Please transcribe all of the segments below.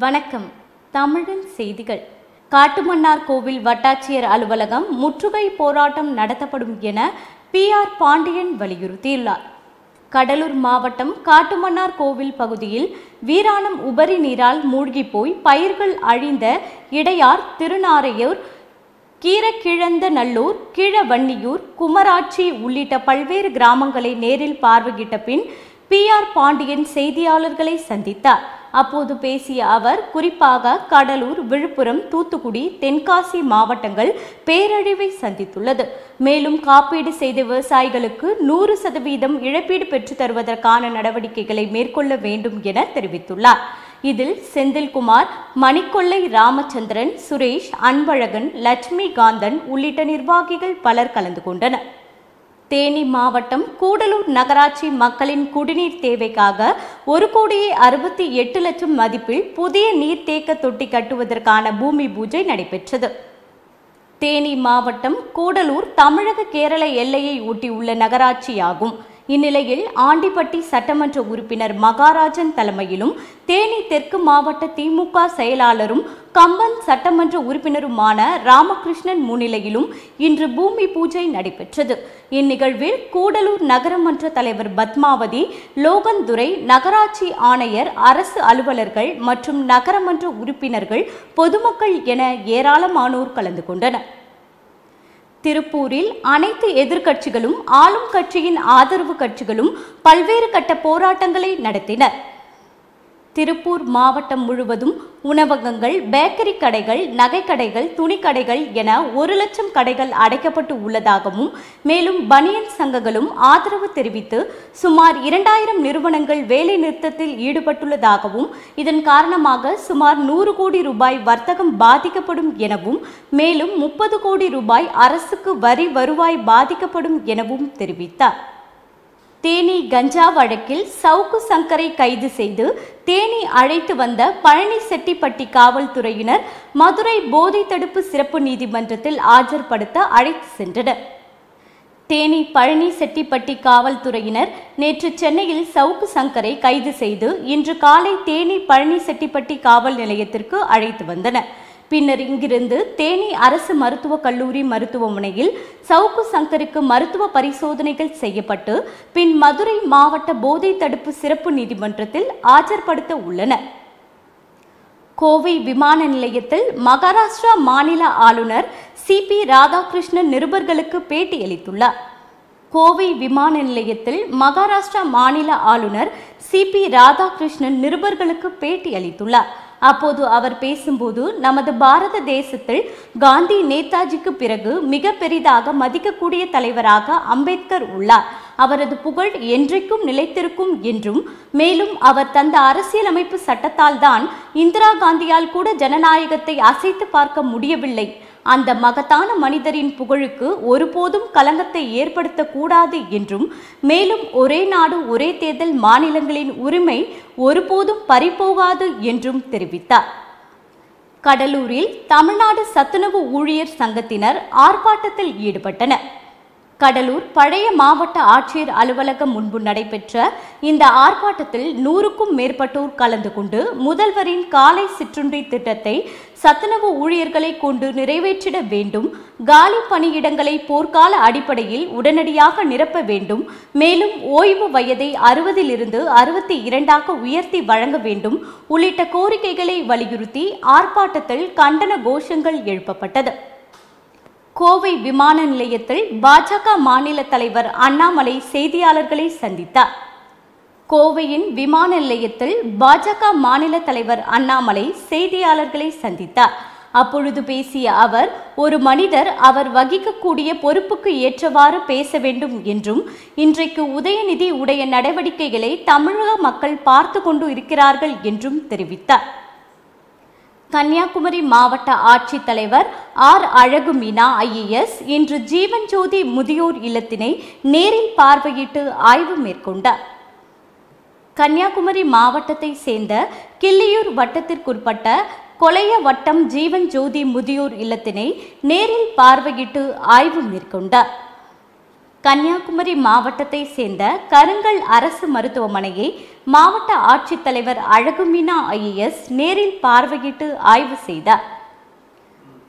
வணக்கம். தமிழின் செய்திகள். காட்டுமன்னார் கோவில் வட்டாட்சியர் அலுவலகம் முற்றுகை போராட்டம் நடத்தப்படும் என PR பாண்டியன் வலியுறுத்தியுள்ளார். கடலூர் மாவட்டம் காட்டுமன்னார் கோவில் பகுதியில் வீராணம் உபரி நீரால் மூழ்கி போய் பயிர்கள் அழிந்த இடையார், திருநாரையூர், கீரக்கிழந்தநல்லூர், கீழவன்னியூர், குமராட்சி உள்ளிட்ட பல்வேறு கிராமங்களை நேரில் பார்வையிட்ட பின் PR பாண்டியன் செய்தியாளர்களை சந்தித்தார். அப்போது பேசிய அவர், குறிப்பாக கடலூர், விழுப்புரம், தூத்துக்குடி, தென்காசி மாவட்டங்கள் பேரழிவை சந்தித்துள்ளது. மேலும் காப்பீடு செய்த விவசாயிகளுக்கு 100% இழப்பீடு பெற்றுத் தருவதற்கான நடவடிக்கைகளை மேற்கொள்ள வேண்டும் என தெரிவித்துள்ளார். இதில் செந்தில்குமார், மணிக்கொள்ளை ராமச்சந்திரன், சுரேஷ், அன்பழகன், லட்சுமி காந்தன் உள்ளிட்ட நிர்வாகிகள் பலர் கலந்து கொண்டனர். தேனி மாவட்டம் கூடலூர் நகராட்சி மக்களின் குடிநீர் தேவைக்காக 1,68,00,000 மதிப்பில் புதிய நீர்த்தேக்க தொட்டி கட்டுவதற்கான பூமி பூஜை நடைபெற்றது. தேனி மாவட்டம் கூடலூர் தமிழக கேரள எல்லையை ஒட்டியுள்ள நகராட்சியாகும். இந்நிலையில் ஆண்டிப்பட்டி சட்டமன்ற உறுப்பினர் மகாராஜன் தலைமையிலும் தேனி தெற்கு மாவட்ட திமுக செயலாளரும் கம்பன் சட்டமன்ற உறுப்பினருமான ராமகிருஷ்ணன் முன்னிலையிலும் இன்று பூமி பூஜை நடைபெற்றது. இந்நிகழ்வில் கூடலூர் நகரமன்ற தலைவர் பத்மாவதி, லோகந்துரை, நகராட்சி ஆணையர், அரசு அலுவலர்கள் மற்றும் நகரமன்ற உறுப்பினர்கள், பொதுமக்கள் என ஏராளமானோர் கலந்து கொண்டனர். திருப்பூரில் அனைத்து எதிர்க்கட்சிகளும் ஆளும் கட்சியின் ஆதரவு கட்சிகளும் பல்வேறு கட்ட போராட்டங்களை நடத்தினர். திருப்பூர் மாவட்டம் முழுவதும் உணவகங்கள், பேக்கரி கடைகள், நகைக்கடைகள், துணிக்கடைகள் என 1,00,000 கடைகள் அடைக்கப்பட்டு உள்ளதாகவும், மேலும் பனியன் சங்கங்களும் ஆதரவு தெரிவித்து சுமார் 2,000 நிறுவனங்கள் வேலை நிறுத்தத்தில் ஈடுபட்டுள்ளதாகவும், இதன் காரணமாக சுமார் 100 கோடி ரூபாய் வர்த்தகம் பாதிக்கப்படும் எனவும், மேலும் 30 கோடி ரூபாய் அரசுக்கு வரி வருவாய் பாதிக்கப்படும் எனவும் தெரிவித்தார். தேனி கஞ்சா வழக்கில் சவுக்கு சங்கரை கைது செய்து தேனி அழைத்து வந்த பழனிசெட்டிப்பட்டி காவல்துறையினர் மதுரை போதை தடுப்பு சிறப்பு நீதிமன்றத்தில் ஆஜர்படுத்த அழைத்து சென்றனர். தேனி பழனிசெட்டிப்பட்டி காவல்துறையினர் நேற்று சென்னையில் சவுக்கு சங்கரை கைது செய்து இன்று காலை தேனி பழனிசெட்டிப்பட்டி காவல் நிலையத்திற்கு அழைத்து வந்தனர். பின்னர் இங்கிருந்து தேனி அரசு மருத்துவக் கல்லூரி மருத்துவமனையில் சவுக்கு சங்கருக்கு மருத்துவ பரிசோதனைகள் செய்யப்பட்டு பின் மதுரை மாவட்ட போதை தடுப்பு சிறப்பு நீதிமன்றத்தில் ஆஜர்படுத்த உள்ளனர். கோவை விமான நிலையத்தில் மகாராஷ்டிரா மாநில ஆளுநர் CP ராதாகிருஷ்ணன் நிருபர்களுக்கு பேட்டியளித்துள்ளார். கோவை விமான நிலையத்தில் மகாராஷ்டிரா மாநில ஆளுநர் CP ராதாகிருஷ்ணன் நிருபர்களுக்கு பேட்டியளித்துள்ளார். அப்போது அவர் பேசும்போது, நமது பாரத தேசத்தில் காந்தி, நேதாஜிக்கு பிறகு மிக பெரிதாக மதிக்கக்கூடிய தலைவராக அம்பேத்கர் உள்ளார். அவரது புகழ் என்றைக்கும் நிலைத்திருக்கும் என்றும், மேலும் அவர் தந்த அரசியலமைப்பு சட்டத்தால் தான் இந்திரா காந்தியால் கூட ஜனநாயகத்தை அசைத்து பார்க்க முடியவில்லை. அந்த மகத்தான மனிதரின் புகழுக்கு ஒருபோதும் களங்கத்தை ஏற்படுத்தக்கூடாது என்றும், மேலும் ஒரே நாடு ஒரே தேர்தல் மாநிலங்களின் உரிமை ஒருபோதும் பறிபோகாது என்றும் தெரிவித்தார். கடலூரில் தமிழ்நாடு சத்துணவு ஊழியர் சங்கத்தினர் ஆர்ப்பாட்டத்தில் ஈடுபட்டனர். கடலூர் பழைய மாவட்ட ஆட்சியர் அலுவலகம் முன்பு நடைபெற்ற இந்த ஆர்ப்பாட்டத்தில் 100க்கும் மேற்பட்டோர் கலந்து கொண்டு முதல்வரின் காலை சிற்றுண்டி திட்டத்தை சத்துணவு ஊழியர்களை கொண்டு நிறைவேற்றிட வேண்டும், காலி பணியிடங்களை போர்க்கால அடிப்படையில் உடனடியாக நிரப்ப வேண்டும், மேலும் ஓய்வு வயதை 60லிருந்து 62ஆக உயர்த்தி வழங்க வேண்டும் உள்ளிட்ட கோரிக்கைகளை வலியுறுத்தி ஆர்ப்பாட்டத்தில் கண்டன கோஷங்கள் எழுப்பப்பட்டது. கோவை விமான நிலையத்தில் பாஜக மாநில தலைவர் அண்ணாமலை செய்தியாளர்களை சந்தித்தார். கோவையின் விமான நிலையத்தில் பாஜக மாநில தலைவர் அண்ணாமலை செய்தியாளர்களை சந்தித்தார். அப்பொழுது பேசிய அவர், ஒரு மனிதர் அவர் வகிக்கக்கூடிய பொறுப்புக்கு ஏற்றவாறு பேச வேண்டும் என்றும், இன்றைக்கு உதயநிதி உடைய நடவடிக்கைகளை தமிழக மக்கள் பார்த்து கொண்டு இருக்கிறார்கள் என்றும் தெரிவித்தார். கன்னியாகுமரி மாவட்ட ஆட்சித்தலைவர் R. அழகுமீனா IAS இன்று ஜீவன் ஜோதி முதியோர் இல்லத்தினை நேரில் பார்வையிட்டு ஆய்வு மேற்கொண்டார். கன்னியாகுமரி மாவட்டத்தை சேர்ந்த கிள்ளியூர் வட்டத்திற்குட்பட்ட கொலைய வட்டம் ஜீவன் ஜோதி முதியோர் இல்லத்தினை நேரில் பார்வையிட்டு ஆய்வு மேற்கொண்டார். கன்னியாகுமரி மாவட்டத்தை சேர்ந்த கருங்கல் அரசு மருத்துவமனையை மாவட்ட ஆட்சித்தலைவர் அழகுமீனா IAS நேரில் பார்வையிட்டு ஆய்வு செய்தார்.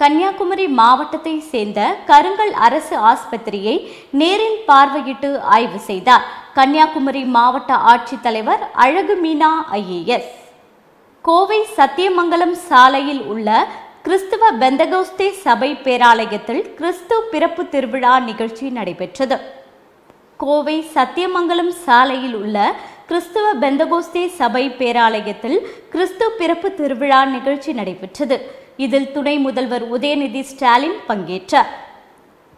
கன்னியாகுமரி மாவட்டத்தை சேர்ந்த கருங்கல் அரசு ஆஸ்பத்திரியை நேரில் பார்வையிட்டு ஆய்வு செய்தார். கன்னியாகுமரி மாவட்ட ஆட்சித்தலைவர் அழகுமீனா IAS. கோவை சத்தியமங்கலம் சாலையில் உள்ள கிறிஸ்துவ பெந்தகோஸ்தே சபை பேராலயத்தில் கிறிஸ்து பிறப்பு திருவிழா நிகழ்ச்சி நடைபெற்றது. கோவை சத்தியமங்கலம் சாலையில் உள்ள கிறிஸ்துவ பெந்தகோஸ்தே சபை பேராலயத்தில் கிறிஸ்து பிறப்பு திருவிழா நிகழ்ச்சி நடைபெற்றது. இதில் துணை முதல்வர் உதயநிதி ஸ்டாலின் பங்கேற்றார்.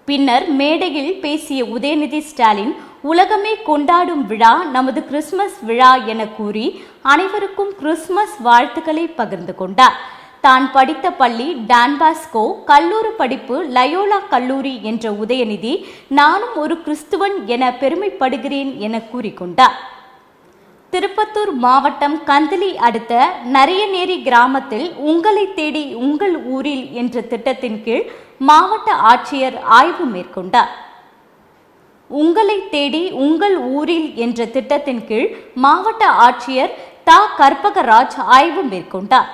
பின்னர் மேடையில் பேசிய உதயநிதி ஸ்டாலின், உலகமே கொண்டாடும் விழா நமது கிறிஸ்துமஸ் விழா என கூறி அனைவருக்கும் கிறிஸ்துமஸ் வாழ்த்துக்களை பகிர்ந்து கொண்டார். தான் படித்த பள்ளி டான்பாஸ்கோ, கல்லூரி படிப்பு லயோலா கல்லூரி என்ற உதயநிதி, நானும் ஒரு கிறிஸ்துவன் என பெருமைப்படுகிறேன் என கூறிக்கொண்டார். திருப்பத்தூர் மாவட்டம் கந்தளி அடுத்த நரியநேரி கிராமத்தில் உங்களை தேடி உங்கள் ஊரில் என்ற திட்டத்தின் கீழ் மாவட்ட ஆட்சியர் ஆய்வு மேற்கொண்டார். உங்களை தேடி உங்கள் ஊரில் என்ற திட்டத்தின் கீழ் மாவட்ட ஆட்சியர் தா. கற்பகராஜ் ஆய்வு மேற்கொண்டார்.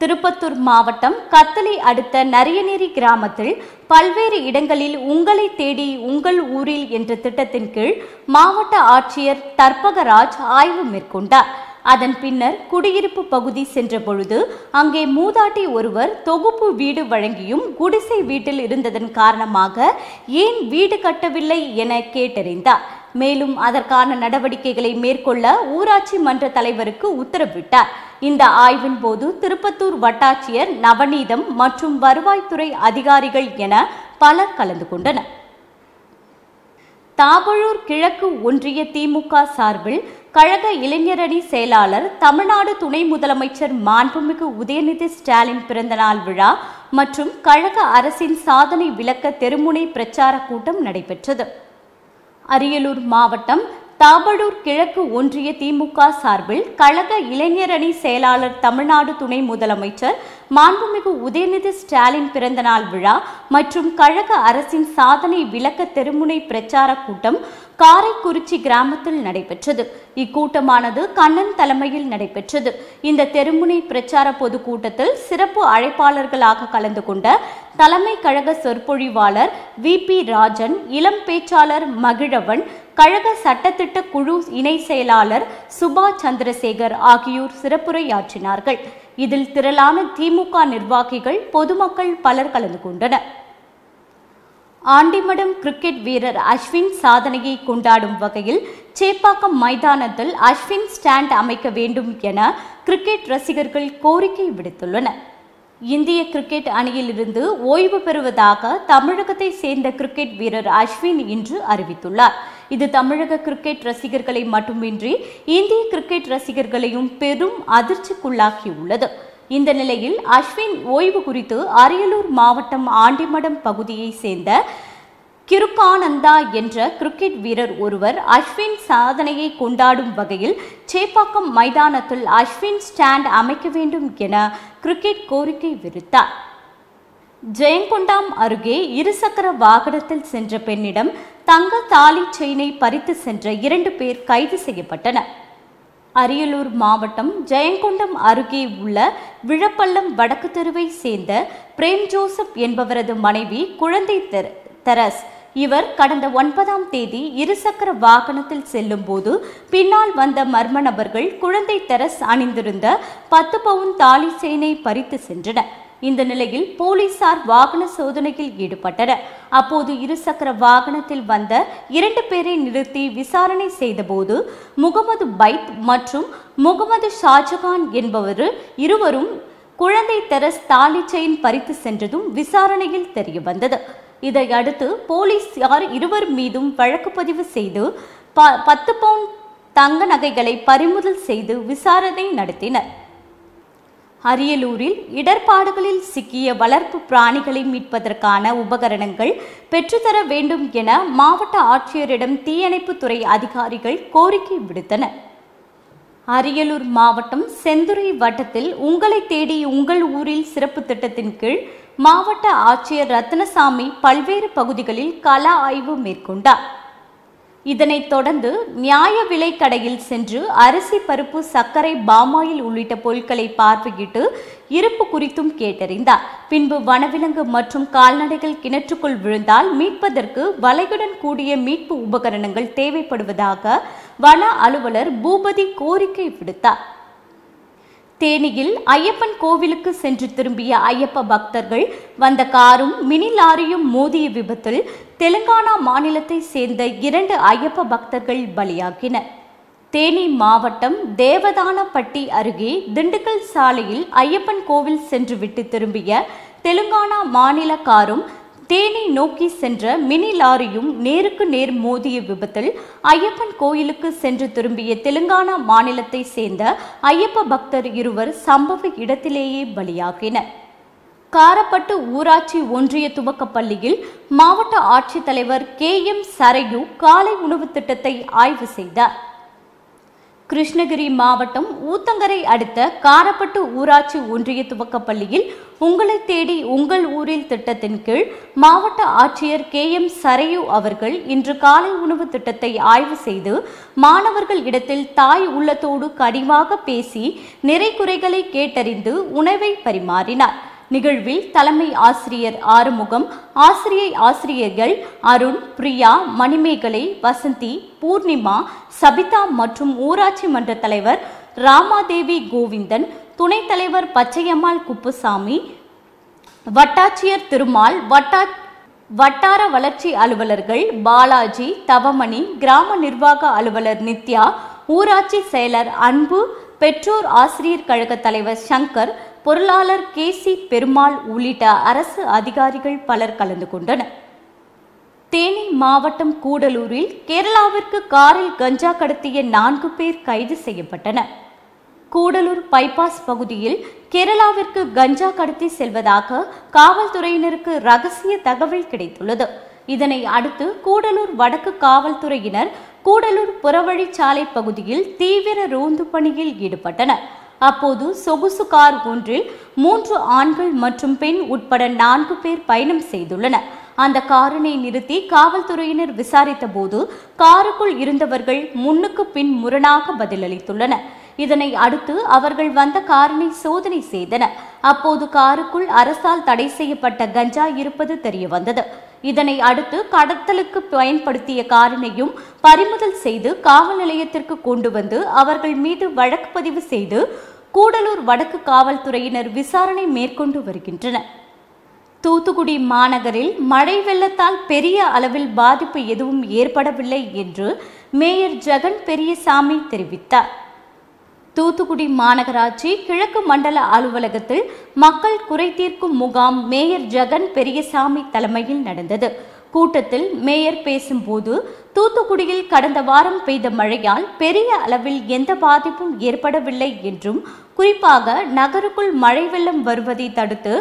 திருப்பத்தூர் மாவட்டம் கத்தளி அடுத்த நரியநேரி கிராமத்தில் பல்வேறு இடங்களில் உங்களை தேடி உங்கள் ஊரில் என்ற திட்டத்தின் கீழ் மாவட்ட ஆட்சியர் கற்பகராஜ் ஆய்வு மேற்கொண்டார். அதன் பின்னர் குடியிருப்பு பகுதி சென்ற பொழுது அங்கே மூதாட்டி ஒருவர் தொகுப்பு வீடு வழங்கியும் குடிசை வீட்டில் இருந்ததன் காரணமாக ஏன் வீடு கட்டவில்லை என கேட்டறிந்தார். மேலும் அதற்கான நடவடிக்கைகளை மேற்கொள்ள ஊராட்சி மன்ற தலைவருக்கு உத்தரவிட்டார். இந்த ஆய்வின் போது திருப்பத்தூர் வட்டாட்சியர் நவநீதம் மற்றும் வருவாய்த்துறை அதிகாரிகள் என பலர் கலந்து கொண்டனர். தாவழூர் கிழக்கு ஒன்றிய திமுக சார்பில் கழக இளைஞரணி செயலாளர், தமிழ்நாடு துணை முதலமைச்சர் மாண்புமிகு உதயநிதி ஸ்டாலின் பிறந்தநாள் விழா மற்றும் கழக அரசின் சாதனை விளக்க தெருமுனை பிரச்சார கூட்டம் நடைபெற்றது. அரியலூர் மாவட்டம் தாவழூர் கிழக்கு ஒன்றிய திமுக சார்பில் கழக இளைஞரணி செயலாளர், தமிழ்நாடு துணை முதலமைச்சர் மாண்புமிகு உதயநிதி ஸ்டாலின் பிறந்தநாள் விழா மற்றும் கழக அரசின் சாதனை விளக்க தெருமுனை பிரச்சார கூட்டம் காரைக்குறிச்சி கிராமத்தில் நடைபெற்றது. இக்கூட்டமானது கண்ணன் தலைமையில் நடைபெற்றது. இந்த தெருமுனை பிரச்சார பொதுக்கூட்டத்தில் சிறப்பு அழைப்பாளர்களாக கலந்து கொண்ட தலைமை கழக சொற்பொழிவாளர் VP ராஜன், இளம் பேச்சாளர் மகிழவன், கழக சட்டத்திட்ட குழு இணை செயலாளர் சுபா சந்திரசேகர் ஆகியோர் சிறப்புரையாற்றினார்கள். இதில் திரளான திமுக நிர்வாகிகள், பொதுமக்கள் பலர் கலந்து கொண்டனர். ஆண்டிமடம் கிரிக்கெட் வீரர் அஸ்வின் சாதனையை கொண்டாடும் வகையில் சேப்பாக்கம் மைதானத்தில் அஸ்வின் ஸ்டாண்ட் அமைக்க வேண்டும் என கிரிக்கெட் ரசிகர்கள் கோரிக்கை விடுத்துள்ளனர். இந்திய கிரிக்கெட் அணியில் இருந்து ஓய்வு பெறுவதாக தமிழகத்தை சேர்ந்த கிரிக்கெட் வீரர் அஸ்வின் இன்று அறிவித்துள்ளார். இது தமிழக கிரிக்கெட் ரசிகர்களை மட்டுமின்றி இந்திய கிரிக்கெட் ரசிகர்களையும் பெரும் அதிர்ச்சிக்குள்ளாக்கியுள்ளது. இந்த நிலையில் அஸ்வின் ஓய்வு குறித்து அரியலூர் மாவட்டம் ஆண்டிமடம் பகுதியை சேர்ந்த கிருக்கானந்தா என்ற கிரிக்கெட் வீரர் ஒருவர் அஸ்வின் சாதனையை கொண்டாடும் வகையில் சேப்பாக்கம் மைதானத்தில் அஸ்வின் ஸ்டாண்ட் அமைக்க வேண்டும் என கிரிக்கெட் கோரிக்கை விடுத்தார். ஜெயங்கொண்டாம் அருகே இருசக்கர வாகனத்தில் சென்ற பெண்ணிடம் தங்க தாலி செயினை பறித்து சென்ற 2 பேர் கைது செய்யப்பட்டனர். அரியலூர் மாவட்டம் ஜெயங்கொண்டம் அருகே உள்ள விழப்பள்ளம் வடக்கு தெருவை சேர்ந்த பிரேம் ஜோசப் என்பவரது மனைவி குழந்தை தெரஸ். இவர் கடந்த 9ஆம் தேதி இருசக்கர வாகனத்தில் செல்லும் போது பின்னால் வந்த மர்ம நபர்கள் குழந்தை தெரஸ் அணிந்திருந்த 10 பவுன் தாலி செயினை பறித்து சென்றனர். இந்த நிலையில் போலீசார் வாகன சோதனையில் ஈடுபட்டனர். அப்போது இருசக்கர வாகனத்தில் வந்த 2 பேரை நிறுத்தி விசாரணை செய்தபோது முகமது பைத் மற்றும் முகமது ஷாஜகான் என்பவர் இருவரும் குழந்தை தெரஸ் தாலி செயின் பறித்து சென்றதும் விசாரணையில் தெரியவந்தது. இதையடுத்து போலீசார் இருவர் மீதும் வழக்கு பதிவு செய்து 10 பவுன் தங்க நகைகளை பறிமுதல் செய்து விசாரணை நடத்தினர். அரியலூரில் இடர்பாடுகளில் சிக்கிய வளர்ப்பு பிராணிகளை மீட்பதற்கான உபகரணங்கள் பெற்றுத்தர வேண்டும் என மாவட்ட ஆட்சியரிடம் தீயணைப்புத்துறை அதிகாரிகள் கோரிக்கை விடுத்தனர். அரியலூர் மாவட்டம் செந்துறை வட்டத்தில் உங்களை தேடி உங்கள் ஊரில் சிறப்பு திட்டத்தின் கீழ் மாவட்ட ஆட்சியர் ரத்னசாமி பல்வேறு பகுதிகளில் கள ஆய்வு மேற்கொண்டார். இதனைத் தொடர்ந்து நியாய விலை கடையில் சென்று அரிசி, பருப்பு, சர்க்கரை, பாமாயில் உள்ளிட்ட பொருட்களை பார்வையிட்டு இருப்பு குறித்தும் கேட்டறிந்தார். பின்பு வனவிலங்கு மற்றும் கால்நடைகள் கிணற்றுக்குள் விழுந்தால் மீட்பதற்கு வலையுடன் கூடிய மீட்பு உபகரணங்கள் தேவைப்படுவதாக வன அலுவலர் பூபதி கோரிக்கை விடுத்தார். தேனியில் ஐயப்பன் கோவிலுக்கு சென்று திரும்பிய ஐயப்ப பக்தர்கள் வந்த காரும் மினி லாரியும் மோதிய விபத்தில் தெலுங்கானா மாநிலத்தை சேர்ந்த 2 ஐயப்ப பக்தர்கள் பலியாகினர். தேனி மாவட்டம் தேவதானப்பட்டி அருகே திண்டுக்கல் சாலையில் ஐயப்பன் கோவில் சென்றுவிட்டு திரும்பிய தெலுங்கானா மாநில காரும் தேனி நோக்கி சென்ற மினி லாரியும் நேருக்கு நேர் மோதிய விபத்தில் ஐயப்பன் கோயிலுக்கு சென்று திரும்பிய தெலுங்கானா மாநிலத்தை சேர்ந்த ஐயப்ப பக்தர் 2 சம்பவ இடத்திலேயே பலியாகினர். காரப்பட்டு ஊராட்சி ஒன்றிய துவக்கப்பள்ளியில் மாவட்ட ஆட்சித்தலைவர் KM சரையு காலை உணவு திட்டத்தை ஆய்வு செய்தார். கிருஷ்ணகிரி மாவட்டம் ஊத்தங்கரை அடுத்த காரப்பட்டு ஊராட்சி ஒன்றிய துவக்கப்பள்ளியில் உங்களை தேடி உங்கள் ஊரில் திட்டத்தின் கீழ் மாவட்ட ஆட்சியர் KM சரையு அவர்கள் இன்று காலை உணவு திட்டத்தை ஆய்வு செய்து மாணவர்கள் இடத்தில் தாய் உள்ளத்தோடு கனிவாக பேசி நிறை குறைகளை கேட்டறிந்து உணவை பரிமாறினார். நிகழ்வில் தலைமை ஆசிரியர் ஆறுமுகம், ஆசிரியர்கள் அருண், பிரியா, மணிமேகலை, வசந்தி, பூர்ணிமா, சபிதா மற்றும் ஊராட்சி மன்ற தலைவர் ராமாதேவி கோவிந்தன், துணைத் தலைவர் பச்சையம்மாள் குப்புசாமி, வட்டாட்சியர் திருமால், வட்டார வளர்ச்சி அலுவலர்கள் பாலாஜி, தவமணி, கிராம நிர்வாக அலுவலர் நித்யா, ஊராட்சி செயலர் அன்பு, பெற்றோர் ஆசிரியர் கழக தலைவர் சங்கர், பொருளாளர் KC பெருமாள் உள்ளிட்ட அரசு அதிகாரிகள் பலர் கலந்து கொண்டனர். தேனி மாவட்டம் கூடலூரில் கேரளாவிற்கு காரில் கஞ்சா கடத்திய 4 பேர் கைது செய்யப்பட்டனர். கூடலூர் பைபாஸ் பகுதியில் கேரளாவிற்கு கஞ்சா கடத்தி செல்வதாக காவல்துறையினருக்கு ரகசிய தகவல் கிடைத்துள்ளது. இதனை அடுத்து கூடலூர் வடக்கு காவல்துறையினர் கூடலூர் புறவழிச்சாலை பகுதியில் தீவிர ரோந்து பணியில் ஈடுபட்டனர். அப்போது சொகுசு கார் ஒன்றில் 3 ஆண்கள் மற்றும் பெண் உட்பட 4 பேர் பயணம் செய்துள்ளனர். அந்த காரினை நிறுத்தி காவல்துறையினர் விசாரித்த போது காருக்குள் இருந்தவர்கள் முன்னுக்கு பின் முரணாக பதிலளித்துள்ளனர். இதனை அடுத்து அவர்கள் வந்த காரினை சோதனை செய்தனர். அப்போது காருக்குள் அரசால் தடை செய்யப்பட்ட கஞ்சா இருப்பது தெரியவந்தது. இதனை அடுத்து கடத்தலுக்கு பயன்படுத்திய காரினையும் பறிமுதல் செய்து காவல் நிலையத்திற்கு கொண்டு வந்து அவர்கள் மீது வழக்கு பதிவு செய்து கூடலூர் வடக்கு காவல்துறையினர் விசாரணை மேற்கொண்டு வருகின்றனர். தூத்துக்குடி மாநகரில் மழை வெள்ளத்தால் பெரிய அளவில் பாதிப்பு எதுவும் ஏற்படவில்லை என்று மேயர் ஜெகன் பெரியசாமி தெரிவித்தார். தூத்துக்குடி மாநகராட்சி கிழக்கு மண்டல அலுவலகத்தில் மக்கள் குறை தீர்க்கும் முகாம் மேயர் ஜெகன் பெரியசாமி தலைமையில் நடந்தது. கூட்டத்தில் மேயர் பேசும்போது தூத்துக்குடியில் கடந்த வாரம் பெய்த மழையால் பெரிய அளவில் எந்த பாதிப்பும் ஏற்படவில்லை என்றும், குறிப்பாக நகருக்குள் மழை வெள்ளம் வருவதை தடுத்து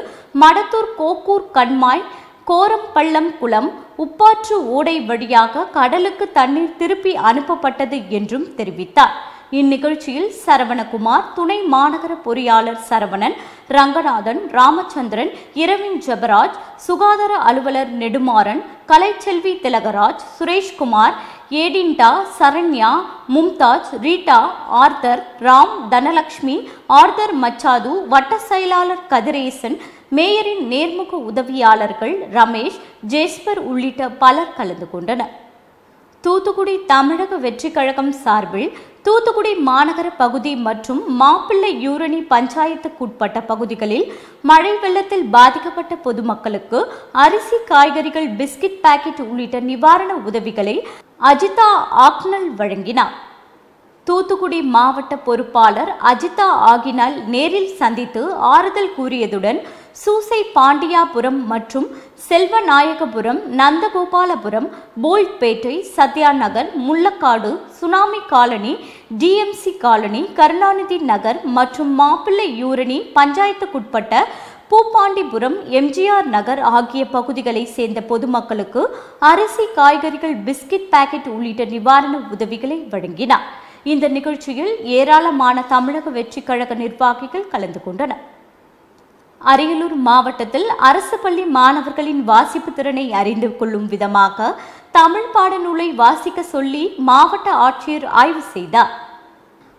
மடத்தூர், கோக்கூர், கண்மாய், கோரம்பள்ளம் குளம், உப்பாற்று ஓடை வழியாக கடலுக்கு தண்ணீர் திருப்பி அனுப்பப்பட்டது என்றும் தெரிவித்தார். இந்நிகழ்ச்சியில் சரவணகுமார், துணை மாநகர பொறியாளர் சரவணன், ரங்கநாதன், ராமச்சந்திரன், இரவின் ஜெபராஜ், சுகாதார அலுவலர் நெடுமாறன், கலைச்செல்வி திலகராஜ், சுரேஷ்குமார், ஏடின்டா, Saranya, Mumtaz, Rita, Arthur, Ram, Dhanalakshmi, Arthur Machado, வட்ட செயலாளர் கதிரேசன், மேயரின் நேர்முக உதவியாளர்கள் ரமேஷ், ஜேஸ்பர் உள்ளிட்ட பலர் கலந்து கொண்டனர். தூத்துக்குடி தமிழக வெற்றி கழகம் சார்பில் தூத்துக்குடி மாநகர பகுதி மற்றும் மாப்பிள்ளை யூரணி பஞ்சாயத்துக்குட்பட்ட பகுதிகளில் மழை வெள்ளத்தில் பாதிக்கப்பட்ட பொதுமக்களுக்கு அரிசி, காய்கறிகள், பிஸ்கட் பாக்கெட் உள்ளிட்ட நிவாரண உதவிகளை அஜிதா ஆக்னல் வழங்கினார். தூத்துக்குடி மாவட்ட பொறுப்பாளர் அஜிதா ஆகினால் நேரில் சந்தித்து ஆறுதல் கூறியதுடன் சூசை பாண்டியாபுரம் மற்றும் Selvanayagapuram, Nandagopalapuram, Boltpettai, Sathya Nagar, Mullakkadu, Tsunami Colony, DMC Colony, Karunanidhi Nagar மற்றும் மாப்பிள்ளை யூரணி பஞ்சாயத்துக்குட்பட்ட பூப்பாண்டிபுரம், MGR நகர் ஆகிய பகுதிகளை சேர்ந்த பொதுமக்களுக்கு அரிசி, காய்கறிகள், பிஸ்கட் பாக்கெட் உள்ளிட்ட நிவாரண உதவிகளை வழங்கினார். இந்த நிகழ்ச்சியில் ஏராளமான தமிழக வெற்றி கழக நிர்வாகிகள் கலந்து கொண்டனர். அரியலூர் மாவட்டத்தில் அரசு பள்ளி மாணவர்களின் வாசிப்பு திறனை அறிந்து கொள்ளும் விதமாக தமிழ் பாடநூலை வாசிக்க சொல்லி மாவட்ட ஆட்சியர் ஆய்வு செய்தார்.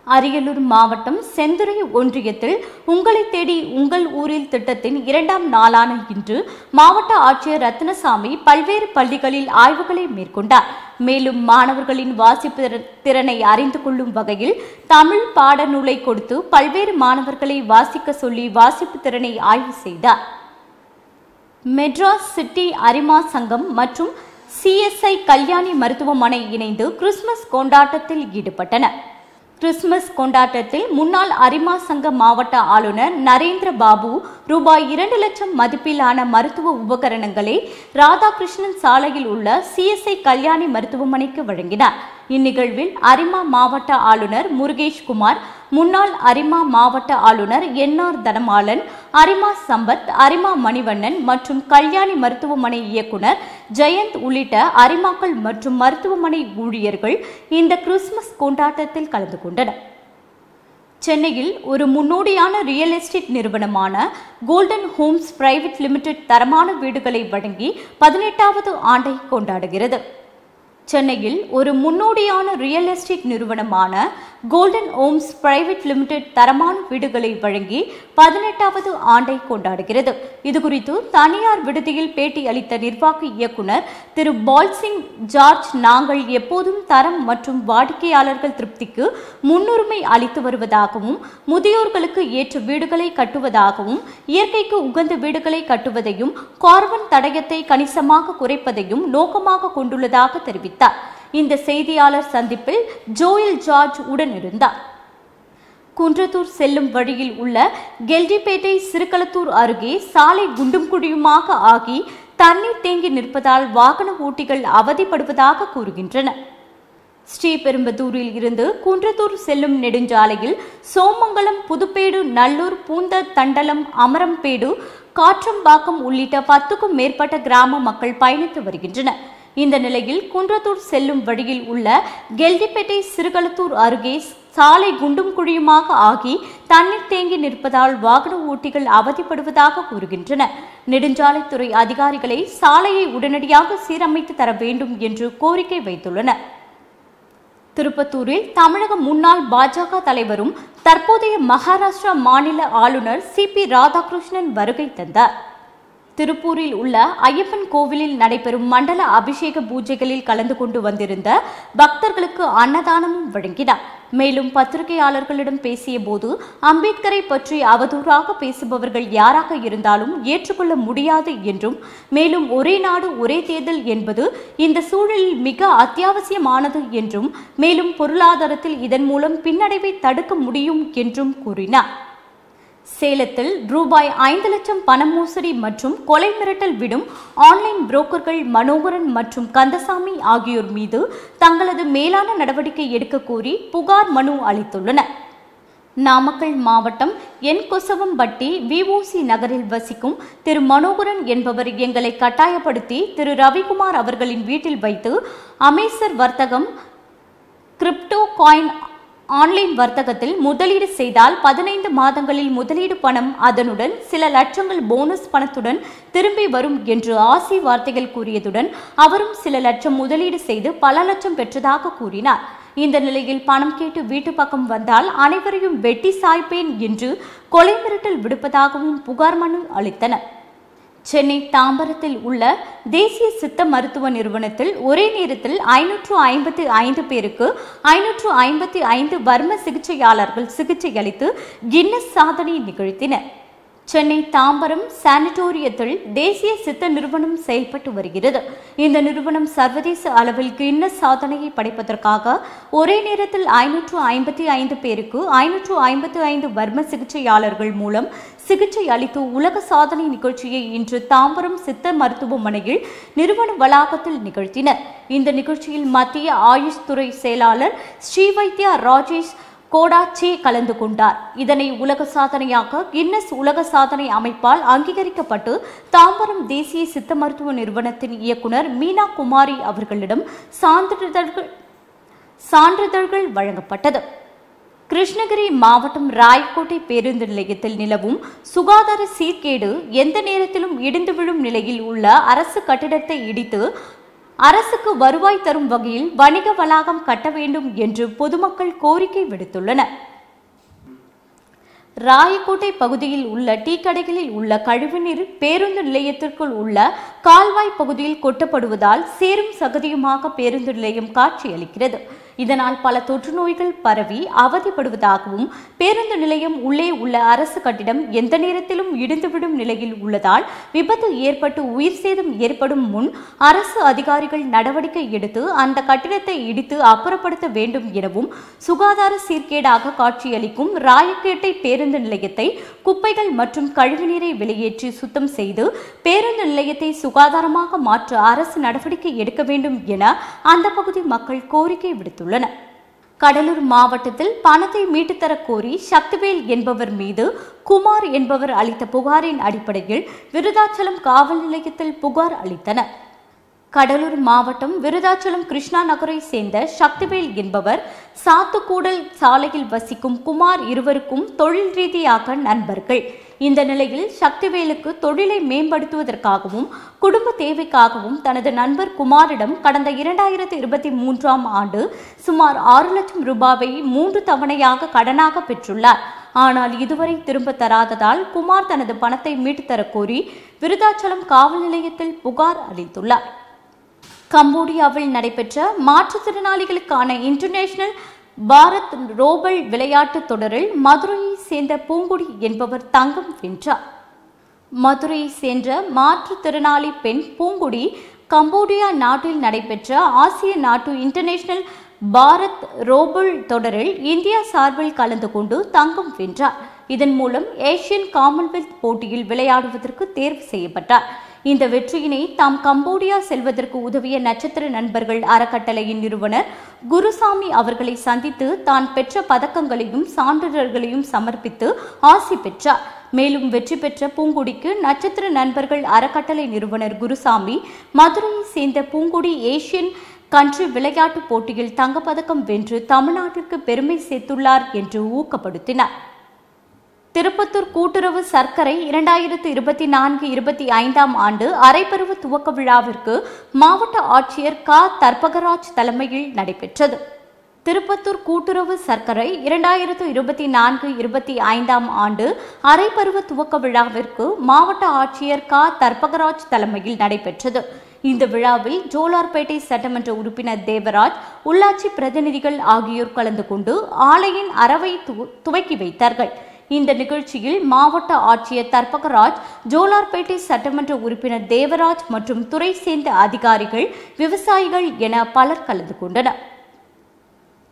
அரியலூர் மாவட்டம் செந்துறை ஒன்றியத்தில் உங்களை தேடி உங்கள் ஊரில் திட்டத்தின் 2ஆம் நாளான இன்று மாவட்ட ஆட்சியர் ரத்னசாமி பல்வேறு பள்ளிகளில் ஆய்வுகளை மேற்கொண்டார். மேலும் மாணவர்களின் வாசிப்பு திறனை அறிந்து கொள்ளும் வகையில் தமிழ் பாடநூலை கொடுத்து பல்வேறு மாணவர்களை வாசிக்க சொல்லி வாசிப்பு திறனை ஆய்வு செய்தார். மெட்ராஸ் சிட்டி அரிமா சங்கம் மற்றும் CSI கல்யாணி மருத்துவமனை இணைந்து கிறிஸ்துமஸ் கொண்டாட்டத்தில் ஈடுபட்டன. கிறிஸ்துமஸ் கொண்டாட்டத்தில் முன்னாள் அரிமா சங்க மாவட்ட ஆளுநர் நரேந்திர பாபு ரூபாய் 2 லட்சம் மதிப்பிலான மருத்துவ உபகரணங்களை ராதாகிருஷ்ணன் சாலையில் உள்ள CSI கல்யாணி மருத்துவமனைக்கு வழங்கினார். இந்நிகழ்வில் அரிமா மாவட்ட ஆளுநர் முருகேஷ்குமார், முன்னாள் அரிமா மாவட்ட ஆளுநர் NR தனமாலன், அரிமா சம்பத், அரிமா மணிவண்ணன் மற்றும் கல்யாணி மருத்துவமனை இயக்குனர் ஜெயந்த் உள்ளிட்ட அரிமாக்கள் மற்றும் மருத்துவமனை ஊழியர்கள் இந்த கிறிஸ்துமஸ் கொண்டாட்டத்தில் கலந்து கொண்டனர். சென்னையில் ஒரு முன்னோடியான ரியல் எஸ்டேட் நிறுவனமான கோல்டன் ஹோம்ஸ் பிரைவேட் லிமிடெட் தரமான வீடுகளை வழங்கி 18வது ஆண்டை கொண்டாடுகிறது. சென்னையில் ஒரு முன்னோடியான ரியல் எஸ்டேட் நிறுவனமான கோல்டன் ஹோம்ஸ் பிரைவேட் லிமிடெட் தரமான வீடுகளை வழங்கி 18வது ஆண்டை கொண்டாடுகிறது. இதுகுறித்து தனியார் விடுதியில் பேட்டி அளித்த நிர்வாக இயக்குனர் திரு பால்சிங் ஜார்ஜ், நாங்கள் எப்போதும் தரம் மற்றும் வாடிக்கையாளர்கள் திருப்திக்கு முன்னுரிமை அளித்து வருவதாகவும், முதியோர்களுக்கு ஏற்ற வீடுகளை கட்டுவதாகவும், இயற்கைக்கு உகந்த வீடுகளை கட்டுவதையும், கார்பன் தடயத்தை கணிசமாக குறைப்பதையும் நோக்கமாக கொண்டுள்ளதாக தெரிவித்தார். இந்த செய்தியாளர் சந்திப்பில் ஜோயல் ஜார்ஜ் உடனிருந்தார். குன்றத்தூர் செல்லும் வழியில் உள்ள கெல்டிப்பேட்டை சிறுகளத்தூர் அருகே சாலை குண்டும் குழியுமாக ஆகி தண்ணீர் தேங்கி நிற்பதால் வாகன ஓட்டிகள் அவதிப்படுவதாக கூறுகின்றனர். ஸ்ரீபெரும்புதூரில் இருந்து குன்றத்தூர் செல்லும் நெடுஞ்சாலையில் சோமங்கலம், புதுப்பேடு, நல்லூர், பூந்த தண்டலம், அமரம்பேடு, காற்றம்பாக்கம் உள்ளிட்ட 10க்கும் மேற்பட்ட கிராம மக்கள் பயணித்து வருகின்றனர். இந்த நிலையில் குன்றத்தூர் செல்லும் வழியில் உள்ள கெல்டிப்பேட்டை சிறுகளத்தூர் அருகே சாலை குண்டும் குழியுமாக ஆகி தண்ணீர் தேங்கி நிற்பதால் வாகன ஓட்டிகள் அவதிப்படுவதாக கூறுகின்றனர். நெடுஞ்சாலைத்துறை அதிகாரிகளை சாலையை உடனடியாக சீரமைத்து தர வேண்டும் என்று கோரிக்கை வைத்துள்ளனர். திருப்பத்தூரில் தமிழக முன்னாள் பாஜக தலைவரும் தற்போதைய மகாராஷ்டிரா மாநில ஆளுநர் CP ராதாகிருஷ்ணன் வருகை தந்தார். திருப்பூரில் உள்ள ஐயப்பன் கோவிலில் நடைபெறும் மண்டல அபிஷேக பூஜைகளில் கலந்து கொண்டு வந்திருந்த பக்தர்களுக்கு அன்னதானமும் வழங்கினார். மேலும் பத்திரிகையாளர்களிடம் பேசிய போது, அம்பேத்கரை பற்றி அவதூறாக பேசுபவர்கள் யாராக இருந்தாலும் ஏற்றுக்கொள்ள முடியாது என்றும், மேலும் ஒரே நாடு ஒரே தேர்தல் என்பது இந்த சூழலில் மிக அத்தியாவசியமானது என்றும், மேலும் பொருளாதாரத்தில் இதன் மூலம் பின்னடைவை தடுக்க முடியும் என்றும் கூறினார். சேலத்தில் ரூபாய் 5 லட்சம் பண மோசடி மற்றும் கொலை மிரட்டல் விடும் ஆன்லைன் புரோக்கர்கள் மனோகரன் மற்றும் கந்தசாமி ஆகியோர் மீது தங்களது மேலான நடவடிக்கை எடுக்க கோரி புகார் மனு அளித்துள்ளனர். நாமக்கல் மாவட்டம் கொசவம்பட்டி VOC நகரில் வசிக்கும் திரு மனோகரன் என்பவர் எங்களை கட்டாயப்படுத்தி திரு ரவிக்குமார் அவர்களின் வீட்டில் வைத்து அமேசர் வர்த்தகம், கிரிப்டோ காயின் ஆன்லைன் வர்த்தகத்தில் முதலீடு செய்தால் 15 மாதங்களில் முதலீடு பணம், அதனுடன் சில லட்சங்கள் போனஸ் பணத்துடன் திரும்பி வரும் என்று ஆசை வார்த்தைகள் கூறியதுடன் அவரும் சில லட்சம் முதலீடு செய்து பல லட்சம் பெற்றதாக கூறினார். இந்த நிலையில் பணம் கேட்டு வீட்டு பக்கம் வந்தால் அனைவரையும் வெட்டி சாய்ப்பேன் என்று கொலை மிரட்டல் விடுப்பதாகவும் புகார் மனு அளித்தனர். சென்னை தாம்பரத்தில் உள்ள தேசிய சித்த மருத்துவ நிறுவனத்தில் ஒரே நேரத்தில் 555 பேருக்கு 555 வர்ம சிகிச்சையாளர்கள் சிகிச்சை அளித்து கின்னஸ் சாதனை நிகழ்த்தினர். சென்னை தாம்பரம் சானிட்டோரியத்தில் தேசிய சித்த நிறுவனம் செயல்பட்டு வருகிறது. இந்த நிறுவனம் சர்வதேச அளவில் கின்னஸ் சாதனையை படைப்பதற்காக ஒரே நேரத்தில் 555 பேருக்கு 555 வர்ம சிகிச்சையாளர்கள் மூலம் சிகிச்சை அளித்து உலக சாதனை நிகழ்ச்சியை இன்று தாம்பரம் சித்த மருத்துவமனையில் நிறுவன வளாகத்தில் நிகழ்த்தினர். இந்த நிகழ்ச்சியில் மத்திய ஆயுஷ் துறை செயலாளர் ஸ்ரீவைத்யா ராஜேஷ் கோடாச்சே கலந்து கொண்டார். இதனை உலக சாதனையாக கின்னஸ் உலக சாதனை அமைப்பால் அங்கீகரிக்கப்பட்டு தாம்பரம் தேசிய சித்த மருத்துவ நிறுவனத்தின் இயக்குனர் மீனா குமாரி அவர்களிடம் சான்றிதழ்கள் வழங்கப்பட்டது. கிருஷ்ணகிரி மாவட்டம் ராயக்கோட்டை பேருந்து நிலையத்தில் நிலவும் சுகாதார சீர்கேடு எந்த நேரத்திலும் இடிந்து விழும் நிலையில் உள்ள அரசு கட்டிடத்தை இடித்து அரசுக்கு வருவாய் தரும் வகையில் வணிக வளாகம் கட்ட வேண்டும் என்று பொதுமக்கள் கோரிக்கை விடுத்துள்ளனர். ராயக்கோட்டை பகுதியில் உள்ள டீ கடைகளில் உள்ள கழிவுநீர் பேருந்து நிலையத்திற்குள் உள்ள கால்வாய் பகுதியில் கொட்டப்படுவதால் சேரும் சகதியுமாக பேருந்து நிலையம் காட்சியளிக்கிறது. இதனால் பல தொற்று நோய்கள் பரவி அவதிப்படுவதாகவும் பேருந்து நிலையம் உள்ளே உள்ள அரசு கட்டிடம் எந்த நேரத்திலும் இடிந்துவிடும் நிலையில் உள்ளதால் விபத்து ஏற்பட்டு உயிர் சேதம் ஏற்படும் முன் அரசு அதிகாரிகள் நடவடிக்கை எடுத்து அந்த கட்டிடத்தை இடித்து அப்புறப்படுத்த வேண்டும் எனவும் சுகாதார சீர்கேடாக காட்சியளிக்கும் ராயக்கோட்டை பேருந்து நிலையத்தை குப்பைகள் மற்றும் கழிவுநீரை வெளியேற்றி சுத்தம் செய்து பேருந்து நிலையத்தை சுகாதாரமாக மாற்ற அரசு நடவடிக்கை எடுக்க வேண்டும் என அந்த பகுதி மக்கள் கோரிக்கை விடுத்துள்ளனர். கடலூர் மாவட்டத்தில் பணத்தை மீட்டுத்தரக் கோரி சக்திவேல் என்பவர் மீது குமார் என்பவர் அளித்த புகாரின் அடிப்படையில் விருதாச்சலம் காவல் நிலையத்தில் புகார் அளித்தனர். கடலூர் மாவட்டம் விருதாச்சலம் கிருஷ்ணா நகரை சேர்ந்த சக்திவேல் என்பவர் சாத்துக்கூடல் சாலையில் வசிக்கும் குமார் இருவருக்கும் தொழில் ரீதியாக நண்பர்கள். இந்த நிலையில் சக்திவேலுக்கு தொழிலை மேம்படுத்துவதற்காகவும் குடும்ப தேவைக்காகவும் தனது நண்பர் குமாரிடம் கடந்த 2023ஆம் ஆண்டு சுமார் 6 லட்சம் ரூபாயை 3 தவணையாக கடனாக பெற்றுள்ளார். ஆனால் இதுவரை திரும்ப தராததால் குமார் தனது பணத்தை மீட்டுத்தரக் கோரி விருதாச்சலம் காவல் நிலையத்தில் புகார் அளித்துள்ளார். கம்போடியாவில் நடைபெற்ற மாற்றுத்திறனாளிகளுக்கான இன்டர்நேஷனல் பாரத் ரோபல் விளையாட்டுத் தொடரில் மதுரையை சேர்ந்த பூங்குடி என்பவர் தங்கம் வென்றார். மதுரையை சேர்ந்த மாற்றுத்திறனாளி பெண் பூங்குடி கம்போடியா நாட்டில் நடைபெற்ற ஆசிய நாட்டு இன்டர்நேஷனல் பாரத் ரோபல் தொடரில் இந்தியா சார்பில் கலந்து கொண்டு தங்கம் வென்றார். இதன் மூலம் ஏசியன் காமன்வெல்த் போட்டியில் விளையாடுவதற்கு தேர்வு செய்யப்பட்டார். இந்த வெற்றியினை தாம் கம்போடியா செல்வதற்கு உதவிய நட்சத்திர நண்பர்கள் அறக்கட்டளையின் நிறுவனர் குருசாமி அவர்களை சந்தித்து தான் பெற்ற பதக்கங்களையும் சான்றிதழ்களையும் சமர்ப்பித்து ஆசி பெற்றார். மேலும் வெற்றி பெற்ற பூங்குடிக்கு நட்சத்திர நண்பர்கள் அறக்கட்டளை நிறுவனர் குருசாமி மதுரையை சேர்ந்த பூங்குடி ஏசியன் கண்ட்ரி விளையாட்டுப் போட்டியில் தங்கப்பதக்கம் வென்று தமிழ்நாட்டிற்கு பெருமை சேர்த்துள்ளார் என்று ஊக்கப்படுத்தினார். திருப்பத்தூர் கூட்டுறவு சர்க்கரை 2024-25ஆம் ஆண்டு அரைப்பருவ துவக்க விழாவிற்கு மாவட்ட ஆட்சியர் க. தர்பகராஜ் தலைமையில் நடைபெற்றது. திருப்பத்தூர் கூட்டுறவு சர்க்கரை 2024-25ஆம் ஆண்டு அரைப்பருவ துவக்க விழாவிற்கு மாவட்ட ஆட்சியர் க. தர்பகராஜ் தலைமையில் நடைபெற்றது. இந்த விழாவில் ஜோலார்பேட்டை சட்டமன்ற உறுப்பினர் தேவராஜ், உள்ளாட்சி பிரதிநிதிகள் ஆகியோர் கலந்து கொண்டு ஆலையின் அறவை துவக்கி வைத்தார்கள். இந்த நிகழ்ச்சியில் மாவட்ட ஆட்சியர் தர்பகராஜ், ஜோலார்பேட்டை சட்டமன்ற உறுப்பினர் தேவராஜ் மற்றும் துறை சேர்ந்த அதிகாரிகள், விவசாயிகள் என பலர் கலந்து கொண்டனர்.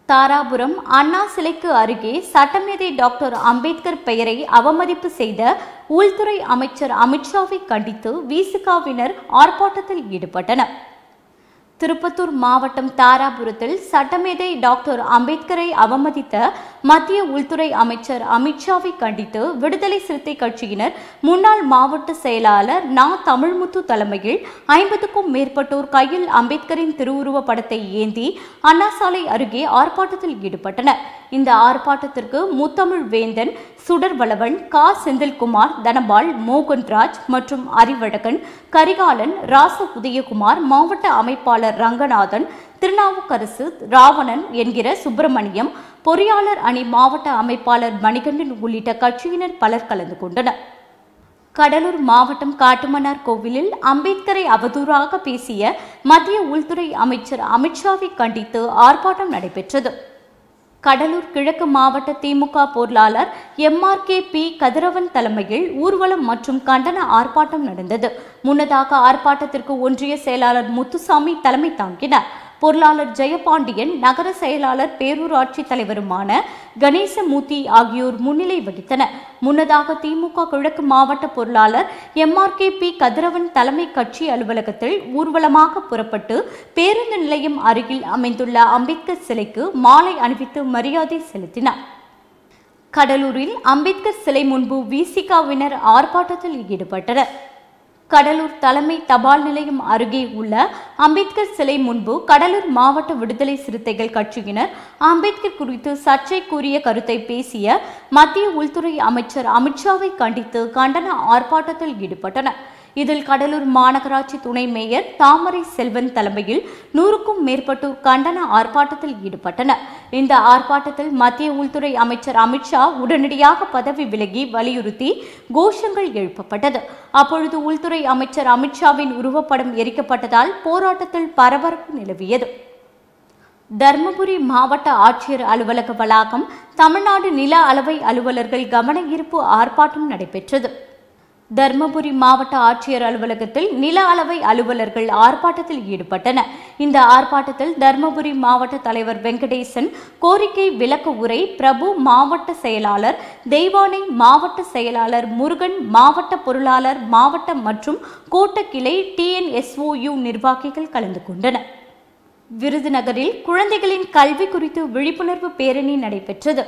தாராபுரம் அண்ணா சிலைக்கு அருகே சட்டமேதை டாக்டர் அம்பேத்கர் பெயரை அவமதிப்பு செய்த உள்துறை அமைச்சர் அமித்ஷாவை கண்டித்து விசிகாவினர் ஆர்ப்பாட்டத்தில் ஈடுபட்டனர். திருப்பத்தூர் மாவட்டம் தாராபுரத்தில் சட்டமேதை டாக்டர் அம்பேத்கரை அவமதித்த மத்திய உள்துறை அமைச்சர் அமித்ஷாவை கண்டித்து விடுதலை சிறுத்தை கட்சியினர் முன்னாள் மாவட்ட செயலாளர் நா. தமிழ்முத்து தலைமையில் 50க்கும் மேற்பட்டோர் கையில் அம்பேத்கரின் திருவுருவ படத்தை ஏந்தி அண்ணா சாலை அருகே ஆர்ப்பாட்டத்தில் ஈடுபட்டனர். இந்த ஆர்ப்பாட்டத்திற்கு முத்தமிழ் வேந்தன், சுடர்வளவன், க. செந்தில்குமார், தனபால், மோகன்ராஜ் மற்றும் அறிவழகன், கரிகாலன், ராச உதயகுமார், மாவட்ட அமைப்பாளர் ரங்கநாதன், திருநாவுக்கரசு, ராவணன் என்கிற சுப்பிரமணியம், பொறியாளர் அணி மாவட்ட அமைப்பாளர் மணிகண்டன் உள்ளிட்ட கட்சியினர் பலர் கலந்து கொண்டனர். கடலூர் மாவட்டம் காட்டுமன்னார் கோவிலில் அம்பேத்கரை அவதூறாக பேசிய மத்திய உள்துறை அமைச்சர் அமித்ஷாவை கண்டித்து ஆர்ப்பாட்டம் நடைபெற்றது. கடலூர் கிழக்கு மாவட்ட திமுக பொருளாளர் MRK.P. கதிரவன் தலைமையில் ஊர்வலம் மற்றும் கண்டன ஆர்ப்பாட்டம் நடந்தது. முன்னதாக ஆர்ப்பாட்டத்திற்கு ஒன்றிய செயலாளர் முத்துசாமி தலைமை தாங்கினார். பொருளாளர் ஜெயபாண்டியன், நகர செயலாளர் பேரூராட்சி தலைவருமான கணேசமூர்த்தி ஆகியோர் முன்னிலை வகித்தனர். முன்னதாக திமுக கிழக்கு மாவட்ட பொருளாளர் MRK.P. கதிரவன் தலைமை கட்சி அலுவலகத்தில் ஊர்வலமாக புறப்பட்டு பேருந்து நிலையம் அருகில் அமைந்துள்ள அம்பேத்கர் சிலைக்கு மாலை அணிவித்து மரியாதை செலுத்தினார். கடலூரில் அம்பேத்கர் சிலை முன்பு விசிகாவினர் ஆர்ப்பாட்டத்தில் ஈடுபட்டனர். கடலூர் தலைமை தபால் நிலையம் அருகே உள்ள அம்பேத்கர் சிலை முன்பு கடலூர் மாவட்ட விடுதலை சிறுத்தைகள் கட்சியினர் அம்பேத்கர் குறித்து சர்ச்சைக்குரிய கருத்தை பேசிய மத்திய உள்துறை அமைச்சர் அமித்ஷாவை கண்டித்து கண்டன ஆர்ப்பாட்டத்தில் ஈடுபட்டனர். இதில் கடலூர் மாநகராட்சி துணை மேயர் தாமரை செல்வன் தலைமையில் 100க்கும் மேற்பட்டோர் கண்டன ஆர்ப்பாட்டத்தில் ஈடுபட்டனர். இந்த ஆர்ப்பாட்டத்தில் மத்திய உள்துறை அமைச்சர் அமித்ஷா உடனடியாக பதவி விலகி வலியுறுத்தி கோஷங்கள் எழுப்பப்பட்டது. அப்பொழுது உள்துறை அமைச்சர் அமித்ஷாவின் உருவப்படம் எரிக்கப்பட்டதால் போராட்டத்தில் பரபரப்பு நிலவியது. தர்மபுரி மாவட்ட ஆட்சியர் அலுவலக வளாகம் தமிழ்நாடு நில அளவை அலுவலர்கள் கவன ஈர்ப்பு ஆர்ப்பாட்டம் நடைபெற்றது. தர்மபுரி மாவட்ட ஆட்சியர் அலுவலகத்தில் நில அளவை அலுவலர்கள் ஆர்ப்பாட்டத்தில் ஈடுபட்டனர். இந்த ஆர்ப்பாட்டத்தில் தர்மபுரி மாவட்ட தலைவர் வெங்கடேசன் கோரிக்கை விளக்க உரை, பிரபு மாவட்ட செயலாளர், தெய்வானை மாவட்ட செயலாளர், முருகன் மாவட்ட பொருளாளர், மாவட்ட மற்றும் கோட்ட கிளை TNSOU நிர்வாகிகள் கலந்து கொண்டனர். விருதுநகரில் குழந்தைகளின் கல்வி குறித்து விழிப்புணர்வு பேரணி நடைபெற்றது.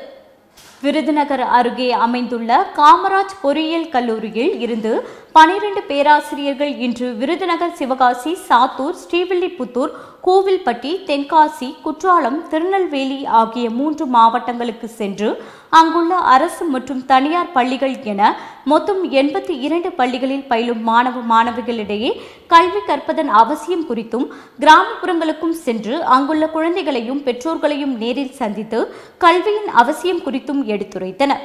விருதுநகர் அருகே அமைந்துள்ள காமராஜ் பொறியியல் கல்லூரியில் இருந்து 12 பேராசிரியர்கள் இன்று விருதுநகர், சிவகாசி, சாத்தூர், ஸ்ரீவில்லிபுத்தூர், கோவில்பட்டி, தென்காசி, குற்றாலம், திருநெல்வேலி ஆகிய 3 மாவட்டங்களுக்கு சென்று அங்குள்ள அரசு மற்றும் தனியார் பள்ளிகள் என மொத்தம் 82 பள்ளிகளில் பயிலும் மாணவ மாணவிகளிடையே கல்வி கற்பதன் அவசியம் குறித்தும், கிராமப்புறங்களுக்கும் சென்று அங்குள்ள குழந்தைகளையும் பெற்றோர்களையும் நேரில் சந்தித்து கல்வியின் அவசியம் குறித்தும் எடுத்துரைத்தனர்.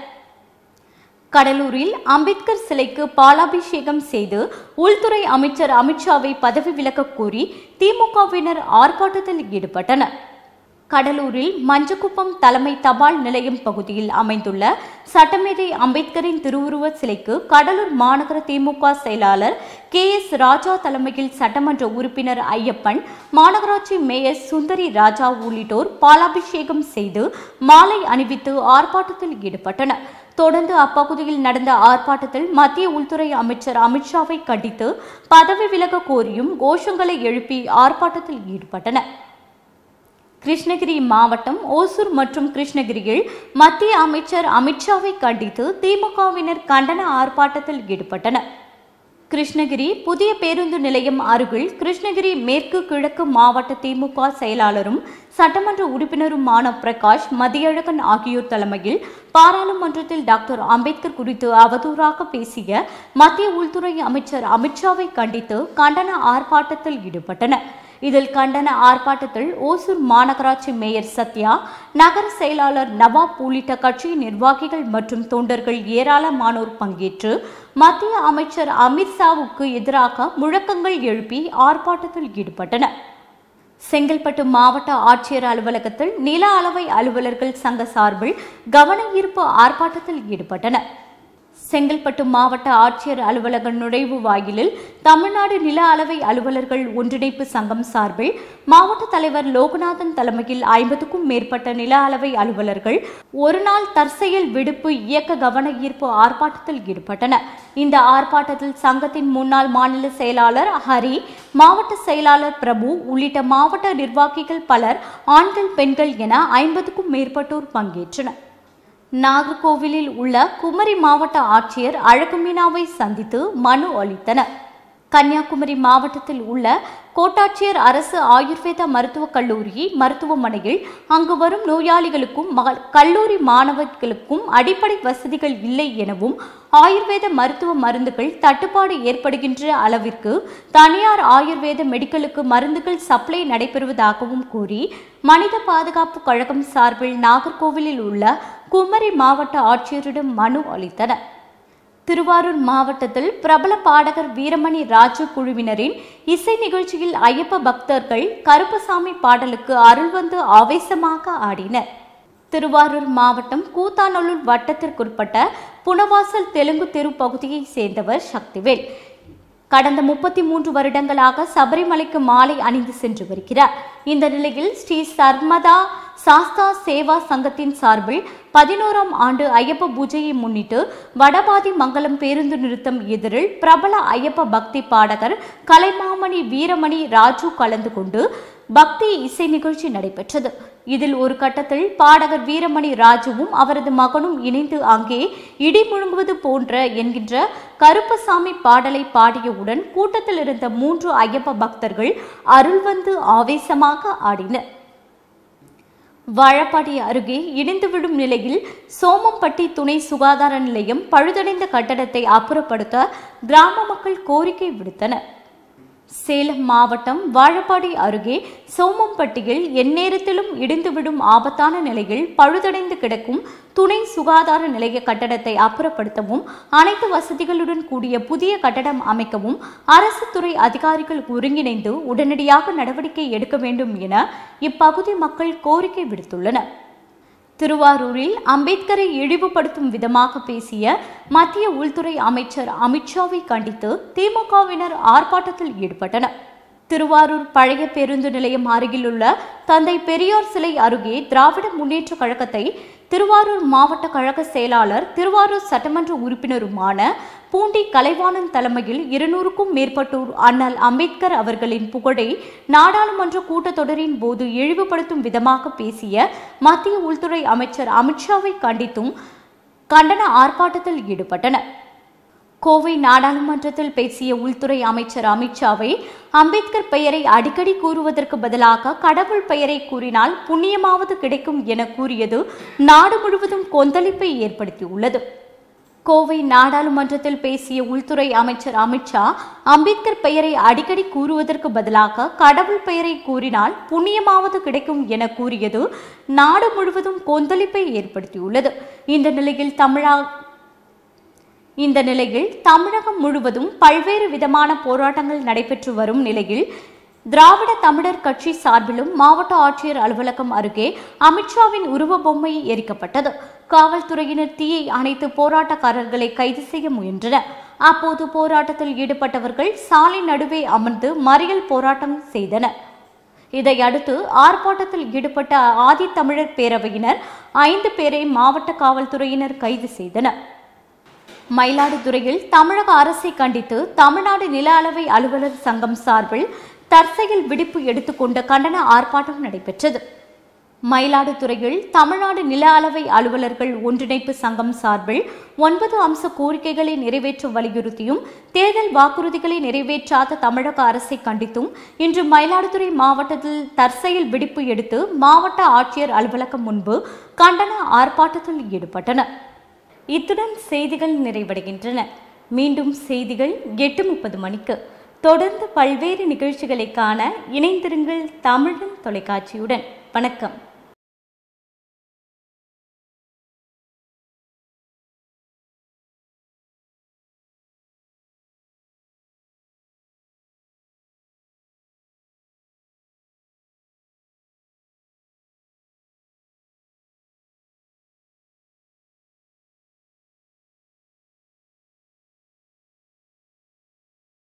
கடலூரில் அம்பேத்கர் சிலைக்கு பாலாபிஷேகம் செய்து உள்துறை அமைச்சர் அமித்ஷாவை பதவி விலக கோரி திமுகவினர் ஆர்ப்பாட்டத்தில் ஈடுபட்டனர். கடலூரில் மஞ்சக்குப்பம் தலைமை தபால் நிலையம் பகுதியில் அமைந்துள்ள சட்டமேதை அம்பேத்கரின் திருவுருவ சிலைக்கு கடலூர் மாநகர திமுக செயலாளர் KS ராஜா தலைமையில் சட்டமன்ற உறுப்பினர் ஐயப்பன், மாநகராட்சி மேயர் சுந்தரி ராஜா உள்ளிட்டோர் பாலாபிஷேகம் செய்து மாலை அணிவித்து ஆர்ப்பாட்டத்தில் ஈடுபட்டனர். தொடர்ந்து அப்பகுதியில் நடந்த ஆர்ப்பாட்டத்தில் மத்திய உள்துறை அமைச்சர் அமித்ஷாவை கண்டித்து பதவி விலக கோரியும் கோஷங்களை எழுப்பி ஆர்ப்பாட்டத்தில் ஈடுபட்டனர். கிருஷ்ணகிரி மாவட்டம் ஓசூர் மற்றும் கிருஷ்ணகிரியில் மத்திய அமைச்சர் அமித்ஷாவை கண்டித்து திமுகவினர் கண்டன ஆர்ப்பாட்டத்தில் ஈடுபட்டனர். கிருஷ்ணகிரி புதிய பேருந்து நிலையம் அருகில் கிருஷ்ணகிரி மேற்கு கிழக்கு மாவட்ட திமுக செயலாளரும் சட்டமன்ற உறுப்பினருமான பிரகாஷ், மதியழகன் ஆகியோர் தலைமையில் பாராளுமன்றத்தில் டாக்டர் அம்பேத்கர் குறித்து அவதூறாக பேசிய மத்திய உள்துறை அமைச்சர் அமித்ஷாவை கண்டித்து கண்டன ஆர்ப்பாட்டத்தில் ஈடுபட்டனர். இதில் கண்டன ஆர்ப்பாட்டத்தில் ஓசூர் மாநகராட்சி மேயர் சத்யா, நகர செயலாளர் நவாப் உள்ளிட்ட கட்சியின் நிர்வாகிகள் மற்றும் தொண்டர்கள் ஏராளமானோர் பங்கேற்று மத்திய அமைச்சர் அமித்ஷாவுக்கு எதிராக முழக்கங்கள் எழுப்பி ஆர்ப்பாட்டத்தில் ஈடுபட்டனர். செங்கல்பட்டு மாவட்ட ஆட்சியர் அலுவலகத்தில் நில அளவை அலுவலர்கள் சங்க சார்பில் கவன ஈர்ப்பு ஆர்ப்பாட்டத்தில் ஈடுபட்டனர். செங்கல்பட்டு மாவட்ட ஆட்சியர் அலுவலக நுழைவு வாயிலில் தமிழ்நாடு நில அளவை அலுவலர்கள் ஒன்றிணைப்பு சங்கம் சார்பில் மாவட்ட தலைவர் லோகநாதன் தலைமையில் 50க்கும் மேற்பட்ட நில அளவை அலுவலர்கள் ஒருநாள் தற்செயல் விடுப்பு இயக்க கவன ஈர்ப்பு ஆர்ப்பாட்டத்தில் ஈடுபட்டனர். இந்த ஆர்ப்பாட்டத்தில் சங்கத்தின் முன்னாள் மாநில செயலாளர் ஹரி, மாவட்ட செயலாளர் பிரபு உள்ளிட்ட மாவட்ட நிர்வாகிகள் பலர் ஆண்கள், பெண்கள் என 50க்கும் மேற்பட்டோர் பங்கேற்றனர். நாகர்கோவிலில் உள்ள குமரி மாவட்ட ஆட்சியர் அழகுமீனாவை சந்தித்து மனு அளித்தனர். கன்னியாகுமரி மாவட்டத்தில் உள்ள கோட்டாட்சியர் அரசு ஆயுர்வேத மருத்துவக் கல்லூரி மருத்துவமனையில் அங்கு வரும் நோயாளிகளுக்கும் கல்லூரி மாணவர்களுக்கும் அடிப்படை வசதிகள் இல்லை எனவும், ஆயுர்வேத மருத்துவ மருந்துகள் தட்டுப்பாடு ஏற்படுகின்ற அளவிற்கு தனியார் ஆயுர்வேத மெடிக்கலுக்கு மருந்துகள் சப்ளை நடைபெறுவதாகவும் கூறி மனித பாதுகாப்பு கழகம் சார்பில் நாகர்கோவிலில் உள்ள குமரி மாவட்ட ஆட்சியரிடம் மனு அளித்தனர். திருவாரூர் மாவட்டத்தில் பிரபல பாடகர் வீரமணி ராஜு குழுவினரின் இசை நிகழ்ச்சியில் ஐயப்ப பக்தர்கள் கருப்பசாமி பாடலுக்கு அருள் வந்து ஆவேசமாக ஆடினர். திருவாரூர் மாவட்டம் கூத்தாநல்லூர் வட்டத்திற்குட்பட்ட புனவாசல் தெலுங்கு தெரு பகுதியை சேர்ந்தவர் சக்திவேல். கடந்த 33 வருடங்களாக சபரிமலைக்கு மாலை அணிந்து சென்று வருகிறார். இந்த நிலையில் ஸ்ரீ சர்மதா சாஸ்தா சேவா சங்கத்தின் சார்பில் 11ஆம் ஆண்டு ஐயப்ப பூஜையை முன்னிட்டு வடபாதி மங்கலம் பேருந்து நிறுத்தம் எதிரில் பிரபல ஐயப்ப பக்தி பாடகர் கலைமாமணி வீரமணி ராஜு கலந்து கொண்டு பக்தி இசை நிகழ்ச்சி நடைபெற்றது. இதில் ஒரு கட்டத்தில் பாடகர் வீரமணி ராஜுவும் அவரது மகனும் இணைந்து அங்கே இடி முழங்குவது போன்ற என்கின்ற கருப்பசாமி பாடலை பாடியவுடன் கூட்டத்தில் இருந்த 3 ஐயப்ப பக்தர்கள் அருள் வந்து ஆவேசமாக ஆடினர். வாழப்பாடி அருகே இடிந்துவிடும் நிலையில் சோமம்பட்டி துணை சுகாதார நிலையம் பழுதடைந்த கட்டடத்தை அப்புறப்படுத்த கிராம மக்கள் கோரிக்கை விடுத்தனர். சேலம் மாவட்டம் வாழப்பாடி அருகே சோமம்பட்டியில் எந்நேரத்திலும் இடிந்துவிடும் ஆபத்தான நிலையில் பழுதடைந்து கிடக்கும் துணை சுகாதார நிலைய கட்டடத்தை அப்புறப்படுத்தவும் அனைத்து வசதிகளுடன் கூடிய புதிய கட்டடம் அமைக்கவும் அரசு துறை அதிகாரிகள் ஒருங்கிணைந்து உடனடியாக நடவடிக்கை எடுக்க வேண்டும் என இப்பகுதி மக்கள் கோரிக்கை விடுத்துள்ளனர். திருவாரூரில் அம்பேத்கரை இழிவுபடுத்தும் விதமாக பேசிய மத்திய உள்துறை அமைச்சர் அமித்ஷாவை கண்டித்து திமுகவினர் ஆர்ப்பாட்டத்தில் ஈடுபட்டனர். திருவாரூர் பழைய பேருந்து நிலையம் அருகிலுள்ள தந்தை பெரியார் சிலை அருகே திராவிட முன்னேற்ற கழகத்தை திருவாரூர் மாவட்ட கழக செயலாளர் திருவாரூர் சட்டமன்ற உறுப்பினருமான பூண்டி கலைவாணன் தலைமையில் 200க்கும் மேற்பட்டோர் அண்ணல் அம்பேத்கர் அவர்களின் புகழை நாடாளுமன்ற கூட்டத்தொடரின் போது இழிவுபடுத்தும் விதமாக பேசிய மத்திய உள்துறை அமைச்சர் அமித்ஷாவை கண்டித்தும் கண்டன ஆர்ப்பாட்டத்தில் ஈடுபட்டனர். கோவை நாடாளுமன்றத்தில் பேசிய உள்துறை அமைச்சர் அமித்ஷாவை அம்பேத்கர் பெயரை அடிக்கடி கூறுவதற்கு பதிலாக கடவுள் பெயரை கூறினால் புண்ணியமாவது கிடைக்கும் என கூறியது நாடு முழுவதும் கொந்தளிப்பை ஏற்படுத்தியுள்ளது. கோவை நாடாளுமன்றத்தில் பேசிய உள்துறை அமைச்சர் அமித்ஷா அம்பேத்கர் பெயரை அடிக்கடி கூறுவதற்கு பதிலாக கடவுள் பெயரை கூறினால் புண்ணியமாவது கிடைக்கும் என கூறியது நாடு முழுவதும் கொந்தளிப்பை ஏற்படுத்தியுள்ளது. இந்த நிலையில் தமிழகம் முழுவதும் பல்வேறு விதமான போராட்டங்கள் நடைபெற்று வரும் நிலையில் திராவிட தமிழர் கட்சி சார்பிலும் மாவட்ட ஆட்சியர் அலுவலகம் அருகே அமித்ஷாவின் உருவ பொம்மை எரிக்கப்பட்டது. காவல்துறையினர் தீயை அணைத்து போராட்டக்காரர்களை கைது செய்ய முயன்றனர். அப்போது போராட்டத்தில் ஈடுபட்டவர்கள் சாலை நடுவே அமர்ந்து மறியல் போராட்டம் செய்தனர். இதையடுத்து ஆர்ப்பாட்டத்தில் ஈடுபட்ட ஆதித்தமிழர் பேரவையினர் 5 பேரை மாவட்ட காவல்துறையினர் கைது செய்தனர். மயிலாடுதுறையில் தமிழக அரசை கண்டித்து தமிழ்நாடு நில அளவை அலுவலர் சங்கம் சார்பில் தற்செயல் விடுப்பு எடுத்துக்கொண்ட கண்டன ஆர்ப்பாட்டம் நடைபெற்றது. மயிலாடுதுறையில் தமிழ்நாடு நில அளவை அலுவலர்கள் ஒன்றிணைப்பு சங்கம் சார்பில் 9 அம்ச கோரிக்கைகளை நிறைவேற்ற வலியுறுத்தியும் தேர்தல் வாக்குறுதிகளை நிறைவேற்றாத தமிழக அரசை கண்டித்தும் இன்று மயிலாடுதுறை மாவட்டத்தில் தற்செயல் விடுப்பு எடுத்து மாவட்ட ஆட்சியர் அலுவலகம் முன்பு கண்டன ஆர்ப்பாட்டத்தில் ஈடுபட்டனர். இத்துடன் செய்திகள் நிறைவடைகின்றன. மீண்டும் செய்திகள் 8:30 மணிக்கு. தொடர்ந்து பல்வேறு நிகழ்ச்சிகளை காண இணைந்திருங்கள் தமிழன் தொலைக்காட்சியுடன். வணக்கம்.